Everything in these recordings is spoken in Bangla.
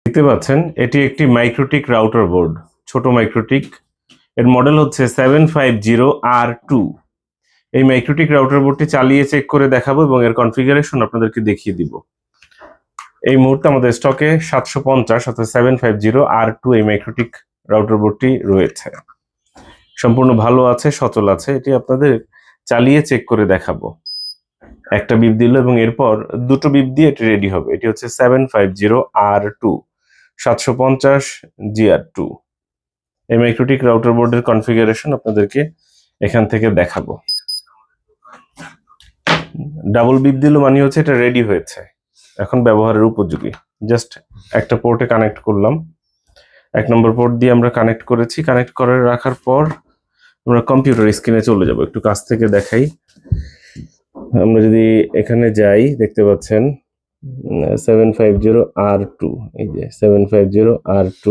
দেখতে পাচ্ছেন এটি একটি মাইক্রোটিক রাউটার বোর্ড, ছোট মাইক্রোটিক। এর মডেল হচ্ছে 750R2। এই মাইক্রোটিক রাউটার বোর্ডটি চালিয়ে চেক করে দেখাবো এবং এর কনফিগারেশন আপনাদেরকে দেখিয়ে দিব। এই মুহূর্তে আমাদের স্টকে 750 অর্থাৎ 750R2 এই মাইক্রোটিক রাউটার বোর্ডটি রয়েছে। সম্পূর্ণ ভালো আছে, সচল আছে। এটি আপনাদের চালিয়ে চেক করে দেখাবো। একটা বিপ দিল এবং এরপর দুটো বিপ দিয়ে এটি রেডি হবে। এটি হচ্ছে 750R2 750GR2। এই মাইক্রোটিক রাউটার বোর্ডের কনফিগারেশন আপনাদেরকে এখান থেকে দেখাবো। ডাবল বিপ দিল মানে হচ্ছে এটা রেডি হয়েছে, এখন ব্যবহারের উপযোগী। জাস্ট একটা পোর্টে কানেক্ট করলাম, 1 নম্বর পোর্ট দিয়ে আমরা কানেক্ট করেছি। কানেক্ট করে রাখার পর আমরা কম্পিউটার স্ক্রিনে চলে যাব। একটু কাছ থেকে দেখাই। আমরা যদি এখানে যাই, দেখতে পাচ্ছেন 750R2, এই যে 750R2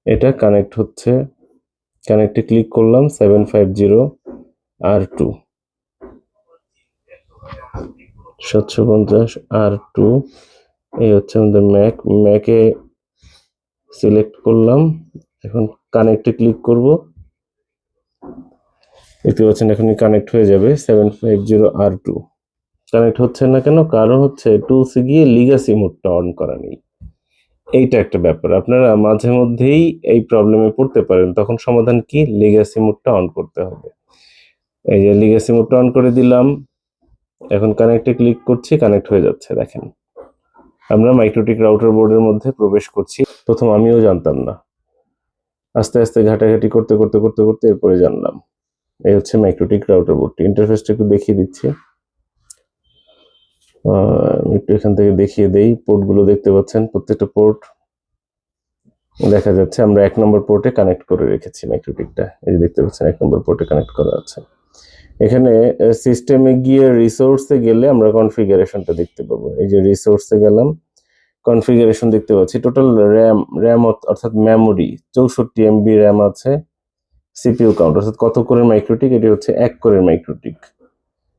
এটা কানেক্ট হচ্ছে। কানেক্টে ক্লিক করলাম, 750R2 750R2 এই হচ্ছে আমাদের ম্যাকে সিলেক্ট করলাম। এখন কানেক্টে ক্লিক করব। দেখতে পাচ্ছেন এখনই কানেক্ট হয়ে যাবে। 750R2 কানেক্ট হচ্ছে না কেন? কারণ হচ্ছে টুলসে গিয়ে লিগ্যাসি মোডটা অন করা নেই। এইটা একটা ব্যাপার। আপনারা মাঝে মধ্যেই এই প্রবলেমে পড়তে পারেন। তখন সমাধান কি? লিগ্যাসি মোডটা অন করতে হবে। এই যে লিগ্যাসি মোডটা অন করে দিলাম। এখন কানেক্টে ক্লিক করছি, কানেক্ট হয়ে যাচ্ছে। দেখেন আমরা মাইক্রোটিক রাউটার বোর্ডের মধ্যে প্রবেশ করছি। প্রথম আমিও জানতাম না, আস্তে আস্তে ঘাটাঘাটি করতে করতে করতে করতে এরপরে জানলাম। এই হচ্ছে মাইক্রোটিক রাউটার বোর্ডটি। ইন্টারফেসটা একটু দেখিয়ে দিচ্ছি। একটু এখান থেকে দেখিয়ে দেই। পোর্টগুলো দেখতে পাচ্ছেন, প্রত্যেকটা পোর্ট দেখা যাচ্ছে। আমরা 1 নম্বর পোর্টে কানেক্ট করে রেখেছি মাইক্রোটিকটা। এই যে দেখতে পাচ্ছেন 1 নম্বর পোর্টে কানেক্ট করা আছে। এখানে সিস্টেমে গিয়ে রিসোর্সে গেলে আমরা কনফিগারেশনটা দেখতে পাবো। এই যে রিসোর্সে গেলাম, কনফিগারেশন দেখতে পাচ্ছি। টোটাল র্যাম অর্থাৎ মেমোরি 64 MB র্যাম আছে। সিপিইউ কাউন্ট অর্থাৎ কত কোরের মাইক্রোটিক, এটি হচ্ছে 1 কোরের মাইক্রোটিক।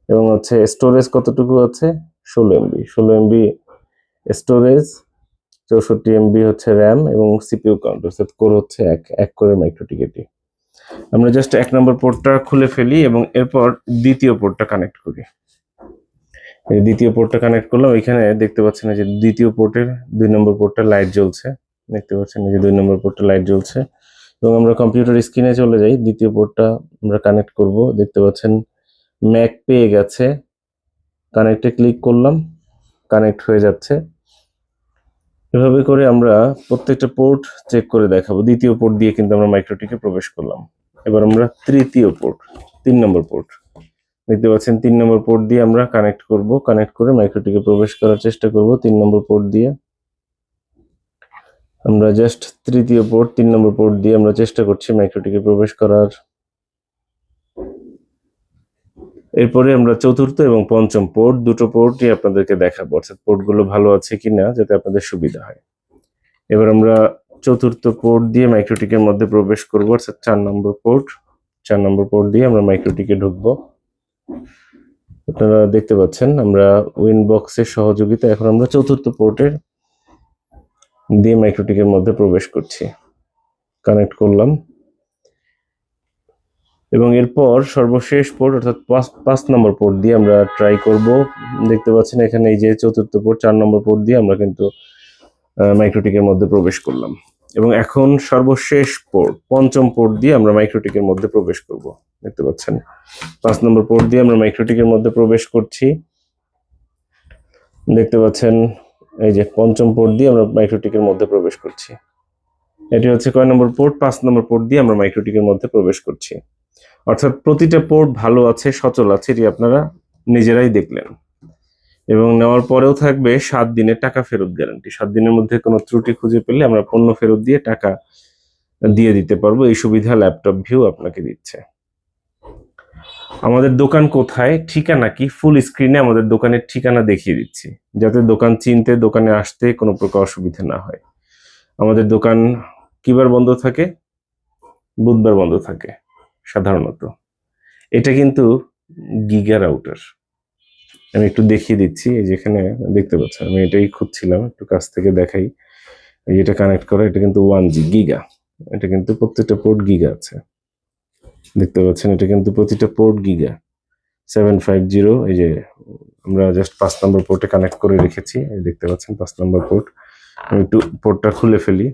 এবং হচ্ছে স্টোরেজ কতটুকু আছে? 16 MB। 16 MB স্টোরেজ, 64 MB হচ্ছে র্যাম এবং সিপিইউ কাউন্ট অর্থাৎ কোর হচ্ছে 1 কোরের মাইক্রোটিক এটি। আমরা জাস্ট 1 নম্বর পোর্টটা খুলে ফেলি এবং এরপর দ্বিতীয় পোর্টটা কানেক্ট করি। এই দ্বিতীয় পোর্টটা কানেক্ট করলাম। এখানে দেখতে পাচ্ছেন যে দ্বিতীয় পোর্টের 2 নম্বর পোর্টটা লাইট জ্বলছে। দেখতে পাচ্ছেন যে 2 নম্বর পোর্টটা লাইট জ্বলছে। এবং আমরা কম্পিউটার স্ক্রিনে চলে যাই। দ্বিতীয় পোর্টটা আমরা কানেক্ট করব। দেখতে পাচ্ছেন ম্যাক পেয়ে গেছে। কানেক্টে ক্লিক করলাম, কানেক্ট হয়ে যাচ্ছে। এভাবে করে আমরা প্রত্যেকটা পোর্ট চেক করে দেখাবো। দ্বিতীয় পোর্ট দিয়ে কিন্তু আমরা মাইক্রোটিকে প্রবেশ করলাম। এবার আমরা তৃতীয় পোর্ট, 3 নম্বর পোর্ট দেখতে পাচ্ছেন। 3 নম্বর পোর্ট দিয়ে আমরা কানেক্ট করব। কানেক্ট করে মাইক্রোটিকে প্রবেশ করার চেষ্টা করব 3 নম্বর পোর্ট দিয়ে। আমরা জাস্ট তৃতীয় পোর্ট 3 নম্বর পোর্ট দিয়ে আমরা চেষ্টা করছি মাইক্রোটিকে প্রবেশ করার। এরপরে আমরা চতুর্থ এবং পঞ্চম পোর্ট, দুটো পোর্টই আপনাদেরকে দেখাবো, অর্থাৎ পোর্টগুলো ভালো আছে কিনা যাতে আপনাদের সুবিধা হয়। এবার আমরা চতুর্থ পোর্ট দিয়ে মাইক্রোটিকের মধ্যে প্রবেশ করব, অর্থাৎ 4 নম্বর পোর্ট। 4 নম্বর পোর্ট দিয়ে আমরা মাইক্রোটিকে ঢুকবো। আপনারা দেখতে পাচ্ছেন আমরা উইনবক্সের সহযোগিতা এখন আমরা চতুর্থ পোর্টের দিয়ে মাইক্রোটিকের মধ্যে প্রবেশ করছি। কানেক্ট করলাম এবং এরপর সর্বশেষ পোর্ট অর্থাৎ 5 নম্বর পোর্ট দিয়ে আমরা ট্রাই করব। দেখতে পাচ্ছেন এখানে এই যে চতুর্থ পোর্ট 4 নম্বর পোর্ট দিয়ে আমরা কিন্তু মাইক্রোটিকের মধ্যে প্রবেশ করলাম। এবং এখন সর্বশেষ পোর্ট 5ম পোর্ট দিয়ে আমরা মাইক্রোটিকের মধ্যে প্রবেশ করব। দেখতে পাচ্ছেন 5 নম্বর পোর্ট দিয়ে আমরা মাইক্রোটিকের মধ্যে প্রবেশ করছি। দেখতে পাচ্ছেন এই যে 5ম পোর্ট দিয়ে আমরা মাইক্রোটিকের মধ্যে প্রবেশ করছি। এটি হচ্ছে কয় নম্বর পোর্ট? 5 নম্বর পোর্ট দিয়ে আমরা মাইক্রোটিকের মধ্যে প্রবেশ করছি। অর্থাৎ প্রতিটা পোর্ট ভালো আছে, সচল আছে, এটি আপনারা নিজেরাই দেখলেন। এবং নেওয়ার পরেও থাকবে 7 দিনের টাকা ফেরত গ্যারান্টি। 7 দিনের মধ্যে কোনো ত্রুটি খুঁজে পেলে আমরা পণ্য ফেরত দিয়ে টাকা দিয়ে দিতে পারবো। এই সুবিধা ল্যাপটপ ভিউ আপনাকে দিচ্ছে। আমাদের দোকান কোথায়, ঠিকানা কি, ফুল স্ক্রিনে আমাদের দোকানের ঠিকানা দেখিয়ে দিচ্ছি, যাতে দোকান চিনতে, দোকানে আসতে কোনো প্রকার অসুবিধা না হয়। আমাদের দোকান কিবার বন্ধ থাকে? বুধবার বন্ধ থাকে সাধারণত। এটা কিন্তু গিগা রাউটার। আমি একটু দেখিয়ে দিচ্ছি। এই যেখানে দেখতে পাচ্ছেন আমি এটাই খুঁজছিলাম, একটু কাছ থেকে দেখাই। এটা কানেক্ট করা, এটা কিন্তু 1G গিগা, এটা কিন্তু প্রত্যেকটা পোর্ট গিগা আছে, দেখতে পাচ্ছেন এটা কিন্তু প্রতিটা পোর্ট গিগা। 750, এই যে আমরা জাস্ট 5 নম্বর পোর্টে কানেক্ট করে রেখেছি, এই দেখতে পাচ্ছেন 5 নম্বর পোর্ট। আমি একটু পোর্টটা খুলে ফেলি,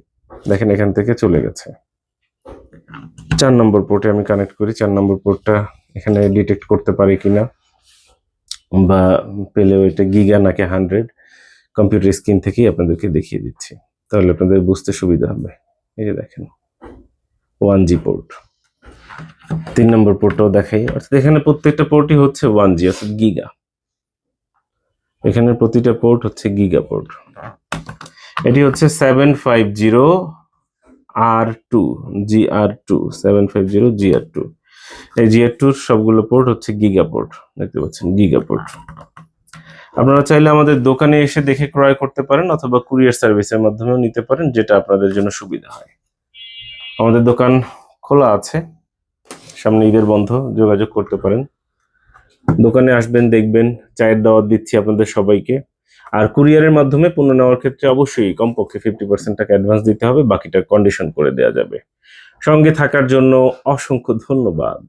দেখেন এখান থেকে চলে গেছে। 4 নম্বর পোর্টে আমি কানেক্ট করি, 4 নম্বর পোর্টটা এখানে ডিটেক্ট করতে পারি কিনা, বা পেলেও এটা গিগা নাকি 100 কম্পিউটার স্ক্রিন থেকেই আপনাদেরকে দেখিয়ে দিচ্ছি, তাহলে আপনাদের বুঝতে সুবিধা হবে। এই যে দেখেন 1G পোর্ট। 3 নম্বর পোর্টটাও দেখাই, অর্থাৎ এখানে প্রত্যেকটা পোর্টই হচ্ছে 1G, অর্থাৎ গিগা। এখানে প্রতিটা পোর্ট হচ্ছে গিগা পোর্ট। এটি হচ্ছে 750 R2 GR2, 750 GR2। এই GR2 সবগুলো পোর্ট হচ্ছে গিগা পোর্ট, দেখতে পাচ্ছেন গিগা পোর্ট। আপনারা চাইলে আমাদের দোকানে এসে দেখে ক্রয় করতে পারেন, অথবা কুরিয়ার সার্ভিসের মাধ্যমেও নিতে পারেন, যেটা আপনাদের জন্য সুবিধা হয়। আমাদের দোকান খোলা আছে, সামনে ঈদের বন্ধ, যোগাযোগ করতে পারেন। দোকানে আসবেন, দেখবেন, চায়ের দাওয়াত দিচ্ছি আপনাদের সবাইকে। আর কুরিয়ারের মাধ্যমে পণ্য নেওয়ার ক্ষেত্রে অবশ্যই কমপক্ষে 50% টাকা অ্যাডভান্স দিতে হবে, বাকিটা কন্ডিশন করে দেওয়া যাবে। সঙ্গে থাকার জন্য অসংখ্য ধন্যবাদ।